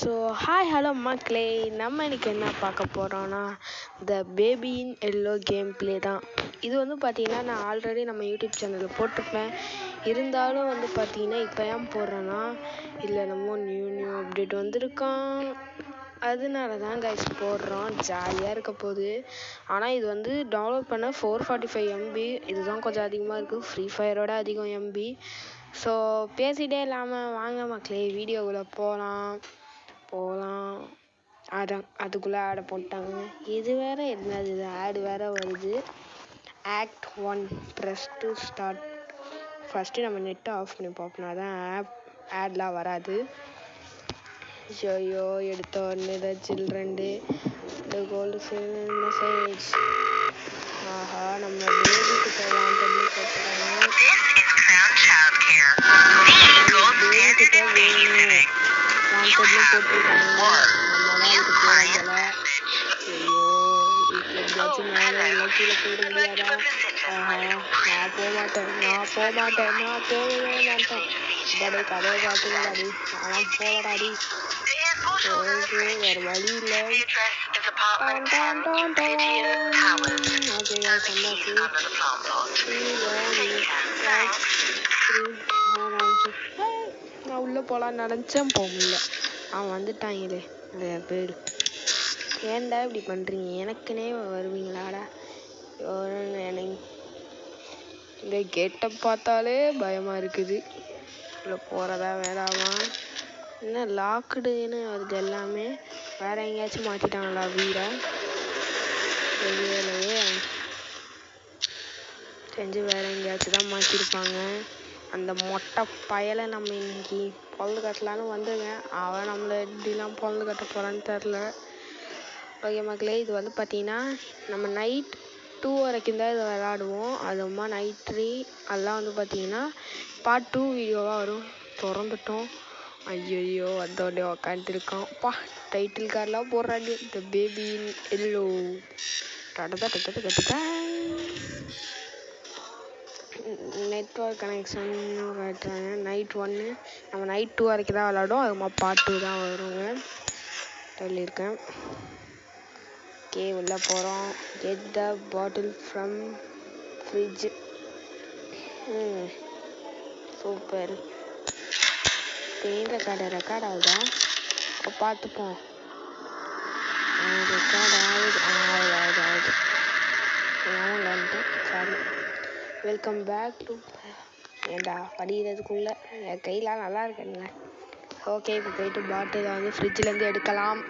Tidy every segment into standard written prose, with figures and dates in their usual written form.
So hi hello மக்களே, நம்ம இன்னைக்கு என்ன பார்க்க போகிறோன்னா the baby in yellow game play தான். இது பார்த்தீங்கன்னா நான் ஆல்ரெடி நம்ம யூடியூப் சேனலில் போட்டிருப்பேன். இருந்தாலும் பார்த்தீங்கன்னா இப்போ ஏன் போடுறேன்னா இதில் நம்ம நியூ அப்டேட் வந்திருக்கான், அதனால தான் கைஸ் போடுறோம். ஜாலியாக இருக்க போகுது. ஆனால் இது டவுன்லோட் பண்ண 445 MB. இதுதான் கொஞ்சம் அதிகமாக இருக்குது, ஃப்ரீ ஃபயரோட அதிகம் MB. ஸோ பேசிகிட்டே இல்லாமல் வாங்க மக்களே வீடியோக்குள்ளே போகலாம். அதுக்குள்ளே ஆடை போட்டாங்க. இது வேற என்னது, இது ஆடு வேற வருது. Act 1 press to start. First நம்ம நெட்டை ஆஃப் பண்ணி பார்ப்போம்னா தான் ஆட்லாம் வராது. ஐயோ எடுத்த உடனே சில்ட்ரன்டு கோல்டு மெசேஜ். ஆஹா, நம்ம பேபி கிட்ட வாண்டட்னு போட்டுருக்காங்க. ஐயோ எப்படியாச்சும் மேலே எல்லாம் கீழே போயிட முடியாதா? நான் போக மாட்டேன். படை கதையை பார்த்துக்கலாடி, ஆனால் போகலாடி. ஓகே, வேறு வழி இல்லை. நான் உள்ளே போகலான்னு நினச்சேன், போக முடியல. அவன் வந்துட்டாங்களே நிறைய பேர். ஏன்டா இப்படி பண்ணுறீங்க? எனக்குன்னே வருவீங்களாடா? இந்த கேட்டை பார்த்தாலே பயமாக இருக்குது. உள்ள போகிறதா வேணாமா? என்ன லாக்குடுன்னு வருது எல்லாமே. வேற எங்கேயாச்சும் மாற்றிட்டாங்களா வீடை? தெரியலையே. செஞ்சு வேற எங்கேயாச்சும் தான் மாற்றிருப்பாங்க. அந்த மொட்டை பயலை நம்ம இன்னைக்கு பொழுது கட்டலான்னு வந்துங்க. அவன் நம்மளை எப்படிலாம் பொழுது கட்ட போகிறான்னு தெரில. ஓகே மக்களே, இது பார்த்தீங்கன்னா நம்ம நைட் 2 வரைக்கும் தான் இதை விளாடுவோம். அதுமா நைட் 3 அதெல்லாம் பார்த்தீங்கன்னா பார்ட் 2 வீடியோவாக வரும். திறந்துட்டோம். ஐயோ வந்தோடனே உக்காந்துருக்கான். டைட்டில் கார்டெலாம் போடுறாங்க. The baby in yellow. Network connection காட்டுறாங்க. நைட் 1 நம்ம நைட் 2 வரைக்கும் தான் விளாடுவோம். அதுமா பார்ட் 2 தான் வருங்க சொல்லியிருக்கேன். ஓகே, உள்ளே போகிறோம். Get the bottle from fridge. Super. Screen record ஆகுதா? பார்த்துப்போம். ரெக்கார்ட் ஆகுது. சாரி. Welcome back to. ஏண்டா படிக்கிறதுக்குள்ளே என் கையெலாம் நல்லா இருக்குங்க. ஓகே, இப்போ போயிட்டு பாட்டிலை ஃப்ரிட்ஜிலேருந்து எடுக்கலாம்.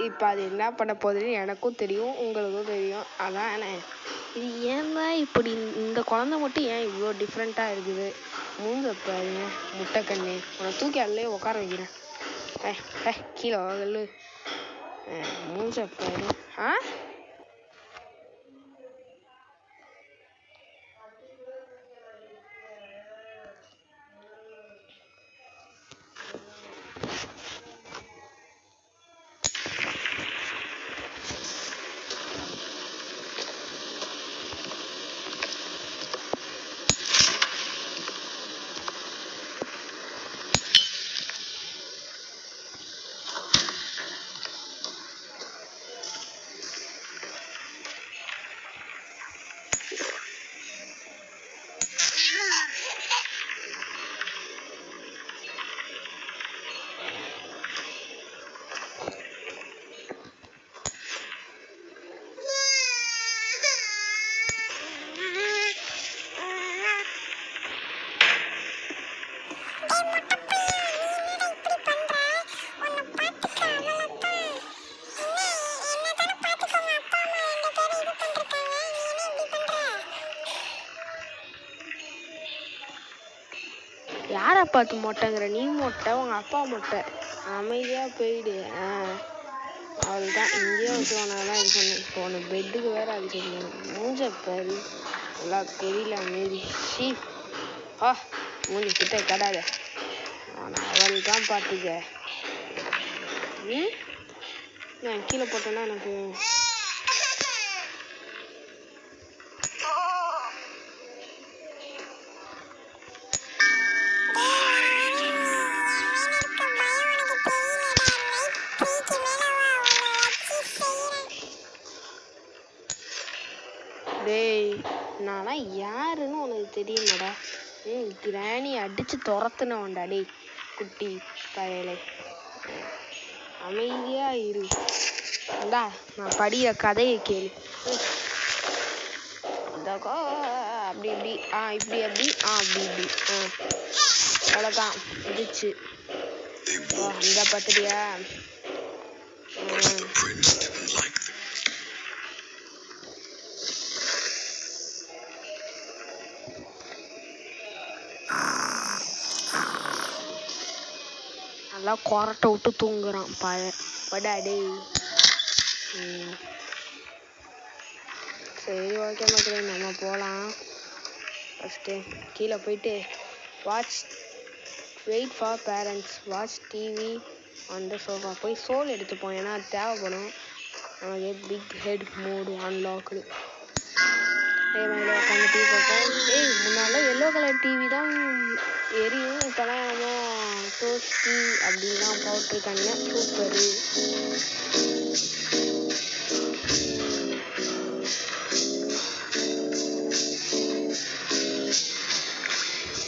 இப்போ அது என்ன பண்ண போகுதுன்னு எனக்கும் தெரியும், உங்களுக்கும் தெரியும். அதான் இது ஏன்னா இப்படி இந்த குழந்தை மட்டும் ஏன் இவ்வளோ டிஃப்ரெண்ட்டாக இருக்குது? மூஞ்ச பாருங்க, முட்டைக்கண்ணு. உன்னை தூக்கி அதிலே உட்கார வைக்கிறேன். கீழே வாங்கல்லு. மூஞ்ச பாரு. யாரை பார்த்து மொட்டைங்கிற? நீ மொட்டை, உங்கள் அப்பா மொட்டை. அமைதியாக போயிடு. அவள் தான் இங்கேயே வச்சுவானாலாம் இது பண்ணு. இப்போ உனக்கு பெட்டுக்கு வேறு அது சொல்லணும். மூஞ்ச பாரு, நல்லா தெரியல மாரி. மூஞ்சி கிட்ட கடாத. அவள் தான் பார்த்துக்க. நான் கீழே போட்டேன்னா எனக்கு நான்லாம் யாருன்னு உனக்கு தெரியுமாடா? கிராணி அடிச்சு துரத்துனவன்டா டேய் குட்டி பயலே. அமைதியா இரு. இந்தா நான் படிய கதையை கேளு. அப்படி இப்படி இப்படி அப்படி அப்படி இப்படி அவ்வளோதான் முடிச்சு. இந்த பத்திரியா நல்லா கொரட்டை விட்டு தூங்குறான் படா டேய். சரி ஓகே மக்களே, நம்ம போகலாம். ஃபஸ்ட்டு கீழே போயிட்டு wait for parents watch TV on the sofa போய் சோல் எடுத்துப்போம். ஏன்னா அது தேவைப்படும் நமக்கு. Big head mode unlocked. மேலே உட்காந்து டிவி பார்ப்போம். முன்னால எல்லோ கலர் டிவி தான் எரியும். இப்போலாம் நம்ம டோஸ்டி அப்படின்லாம் போட்டிருக்காங்க. சூப்பரு.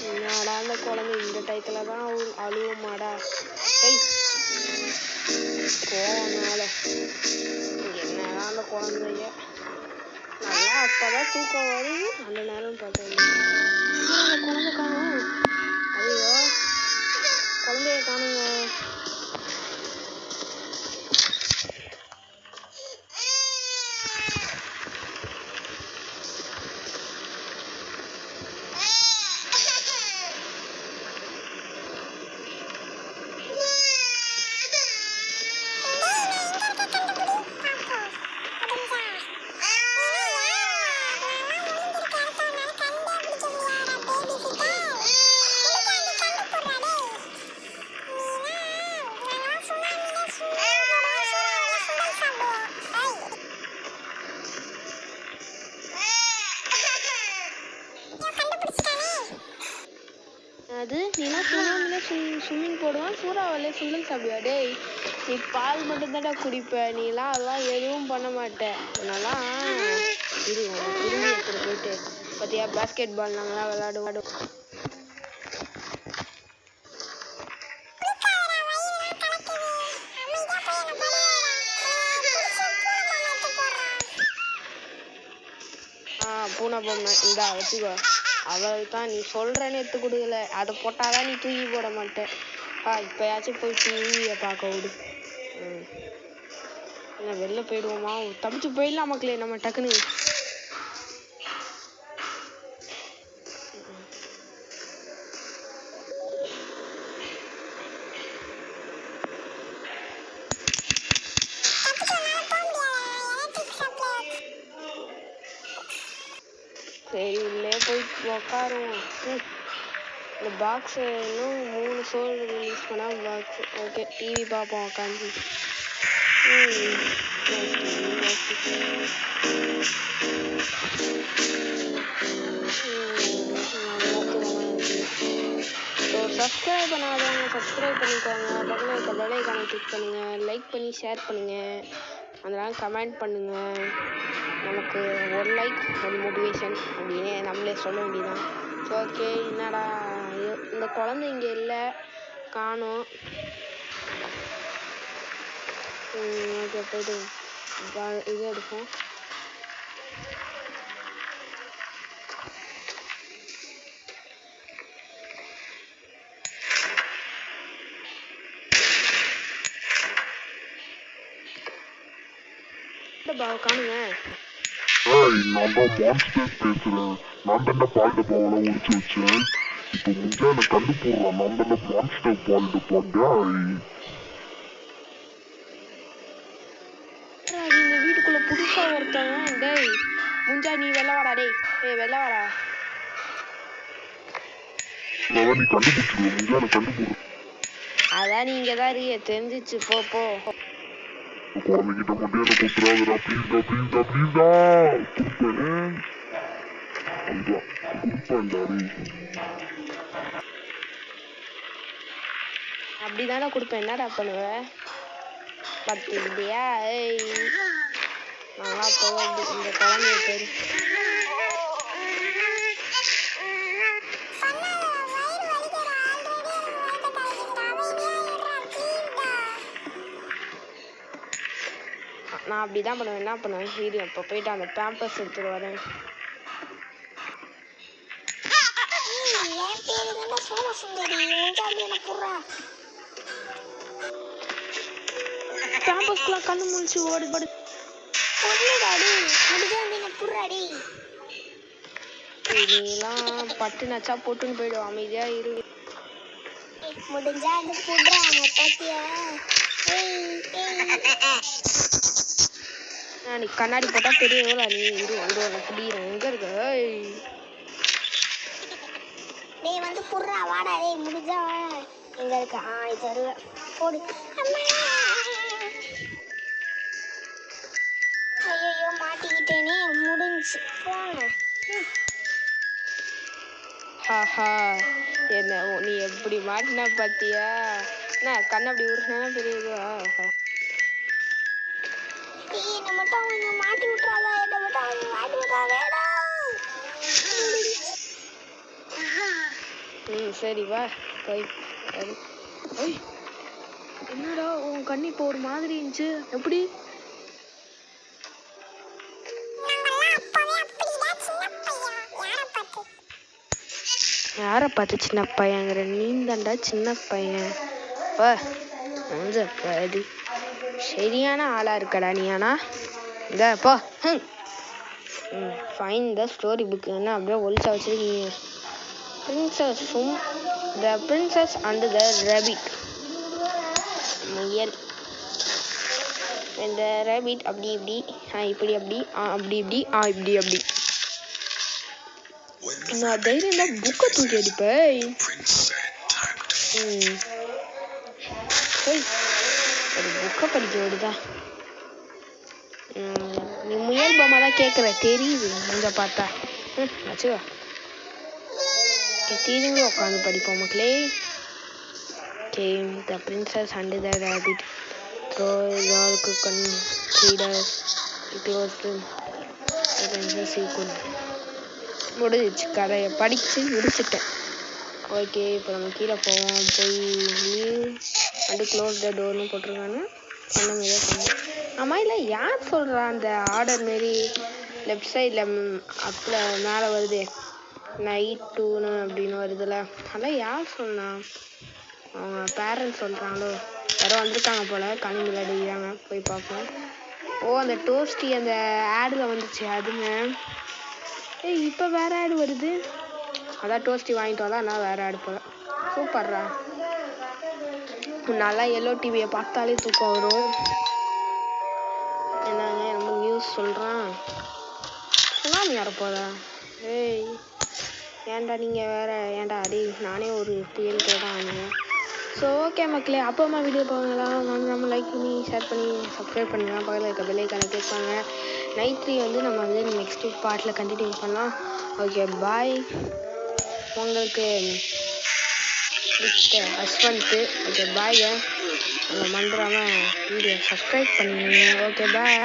என்னடா அந்த குழந்தை இந்த டயத்தில் தான் அழுவுமாடா? போனால என்னதான் அந்த குழந்தைய நல்லா அப்பதான் தூக்கம் வருது. அந்த நேரம் பார்த்தேன் அந்த குழந்தை காணும். ஐயோ குழந்தைய காணுங்க. அது நீனா சுனாமில ஸ்விம்மிங் போடுவான், சூறாவளியில சுண்டல் சாப்பிடுவா? டேய் நீ பால் மட்டும் தானே குடிப்ப, நீலாம் அதெல்லாம் எதுவும் பண்ண மாட்டேன். அதனாலாம் இரு திரும்பி எடுத்துட்டு போயிட்டு பார்த்தியா பாஸ்கெட் பால் நாங்களாம் விளையாடுவோம். பூனை பொம்மை இந்தா வச்சுக்கோ. அவள் தான் நீ சொல்கிறேன்னு எடுத்து கொடுக்கல. அதை போட்டாதான் நீ தூக்கி போட மாட்டேன். இப்போயாச்சும் போய் டிவியை பார்க்க விடு. என்ன வெளில போயிடுவோமா? தப்பிச்சு போயிடலாம் மக்களே நம்ம டக்குன்னு. சரி உள்ளே போய் உக்காருவோம். இந்த பாக்ஸு இன்னும் 3 சோல் ரிலீஸ் பண்ணால் பாக்ஸு. ஓகே டிவி பார்ப்போம் உட்காந்து. சப்ஸ்கிரைப் பண்ணாதவங்க சப்ஸ்கிரைப் பண்ணிக்கோங்க. பக்கத்தில் இருக்க பெல் ஐகானை கிளிக் பண்ணுங்கள். லைக் பண்ணி ஷேர் பண்ணுங்கள். அதனால் கமெண்ட் பண்ணுங்கள். நமக்கு ஒரு லைக் ஒரு மோட்டிவேஷன் அப்படின்னு நம்மளே சொல்ல வேண்டியதான். ஸோ ஓகே என்னடா இந்த குழந்தை இங்கே இல்லை காணும். ஓகே போய்ட்டு இது எடுப்போம். காணுங்க. நான் தான் மான்ஸ்டர் பேசுறேன். நான் தானே பால் டப்பாவெல்லாம் உடிச்சு வச்சேன். இப்போ முஞ்சா என்ன கண்டு போடுறான். நான் தானே மான்ஸ்டர் பால் டப்பாங்க. இந்த வீட்டுக்குள்ள புதுசா ஒருத்தவன். டேய் முஞ்சா நீ வெளில வாடா. டேய் வெளில வாடா. அதான் நீ கண்டுபிடிச்சிருவ. முஞ்சா என்ன கண்டுபிடிச்சு. அதான் நீங்க தான் இருக்க தெரிஞ்சிச்சு. போ குழந்தைகிட்ட மட்டும் என்ன குத்துறாதுடா. ப்ளீஸ்டா ப்ளீஸ்டா ப்ளீஸ்டா கொடுப்பேன். கொடுப்பேன்டாரி. அப்படிதானே கொடுப்பேன். என்னடா பண்ணுவ பார்த்துக்கிட்டியா? நல்லா போக இந்த குழந்தைய பேரு நான் அப்படி தான் பண்ணுவேன். என்ன பண்ணுவேன், இரு இப்போ போயிட்டு அந்த பேம்பர்ஸ் எடுத்துட்டு வரேன். என் பேரு தானே சோமசுந்தரி. முஞ்சாண்டி என்ன புடுறா. பேம்பர்ஸ்க்குலாம் கண்ணு முழிச்சு ஓடி ஓடி. பொண்ணுடாடி முஞ்சாண்டி என்ன புடுறாடி. நீலாம் பட்டு நச்சா போட்டுன்னு போயிடும். அமைதியா இரு. முடிஞ்சா அது புடுறாங்க பாத்தியா. நீ கண்ணாடி போட்டா பெரிய எவ்வளோ நீ இரு வந்து புடிக்கிறேன். எங்க இருக்க? நீ வந்து புடுறா வாடா. டேய் முடிஞ்சா எங்க இருக்க? இது வருவ போடு. ஐயோ மாட்டிக்கிட்டேனே. முடிஞ்சு போன. ஹாஹா என்ன நீ எப்படி மாட்டினா பாத்தியா? என்ன கண்ணை அப்படி உருட்டினா பெரிய இதுவா? என்ன மட்டும் அவங்க மாட்டி விட்டுறாதா. என்ன மட்டும் அவங்க மாட்டி விட்டுறா வேணாம். சரி வா போய். என்னடா உன் கண்ணு இப்போ ஒரு மாதிரி இருந்துச்சு. எப்படி? யாரை பார்த்து சின்ன பையங்கிற? நீ தாண்டா சின்ன பையன். வா பாடி சரியான ஆளா இருக்கடா நீ. ஆனா இந்த போ. Find the story book. என்ன அப்படியே ஒழிச்சா வச்சிருக்கீங்க? பிரின்சஸும் த பிரின்சஸ் அண்ட் த ரேபிட். முயல். இந்த ரேபிட் அப்படி இப்படி இப்படி அப்படி அப்படி இப்படி இப்படி அப்படி. நான் தைரியம் தான் புக்கை தூக்கி அடிப்பேன். ஒரு புக்கை படிக்க விடுதா? நீ முயல் பொம்மை தான் கேட்குற தெரியுது. இங்கே பார்த்தா வச்சுக்கோ. தீர்ந்து உட்காந்து படிப்போம் மக்களே. The princess and the rabbit through dark consider it was the princess equal. முடிஞ்சிச்சு. கதையை படித்து முடிச்சுட்டேன். ஓகே இப்போ நம்ம கீழே போவோம். போய் அண்டு க்ளோஸ் த டோர்னு போட்டிருக்கான்னு பண்ண மாதிரியே பண்ணேன். ஆமாம் இல்லை யார் சொல்கிறா அந்த ஆர்டர் மாரி லெஃப்ட் சைடில் அப்பில் மேலே வருது நைட் 2 அப்படின்னு வருதுல்ல. அதெல்லாம் யார் சொன்னா? அவங்க பேரண்ட்ஸ் சொல்கிறாங்களோ. யாரோ வந்திருக்காங்க போல். கண்ணு விளையாடுறாங்க. போய் பார்ப்போம். அந்த டோஸ்டி அந்த ஆடில் வந்துச்சு அதுங்க. இப்போ வேறு ஆடு வருது. அதான் டோஸ்டி வாங்கிட்டு வரலாம். ஆனால் வேறு ஆடு போல். சூப்பர்ரா. நல்லா எல்லோ டிவியை பார்த்தாலே தூக்கம் வரும். என்னங்க நம்ம நியூஸ் சொல்கிறான். சுனாமி வரப்போதா? ஏன்டா நீங்கள் வேறு ஏன்டா அடி. நானே ஒரு புயல் தான் வாங்கினேன். ஸோ ஓகே மக்களே, அப்போமா வீடியோ போகலாம். நம்ம லைக் பண்ணி ஷேர் பண்ணி சப்ஸ்கிரைப் பண்ணுங்கள். பக்கத்தில் இருக்க பெல் ஐக்கானை கிளிக் பண்ணுங்கள். நைட் 3 வந்து நம்ம வந்து நெக்ஸ்ட் பார்ட்டில் கண்டினியூ பண்ணலாம். Okay bye. உங்களுக்கு அஸ்வந்த். Okay bye. நம்ம மறந்துடாமல் வீடியோ சப்ஸ்கிரைப் பண்ணுங்க. ஓகே பாய்.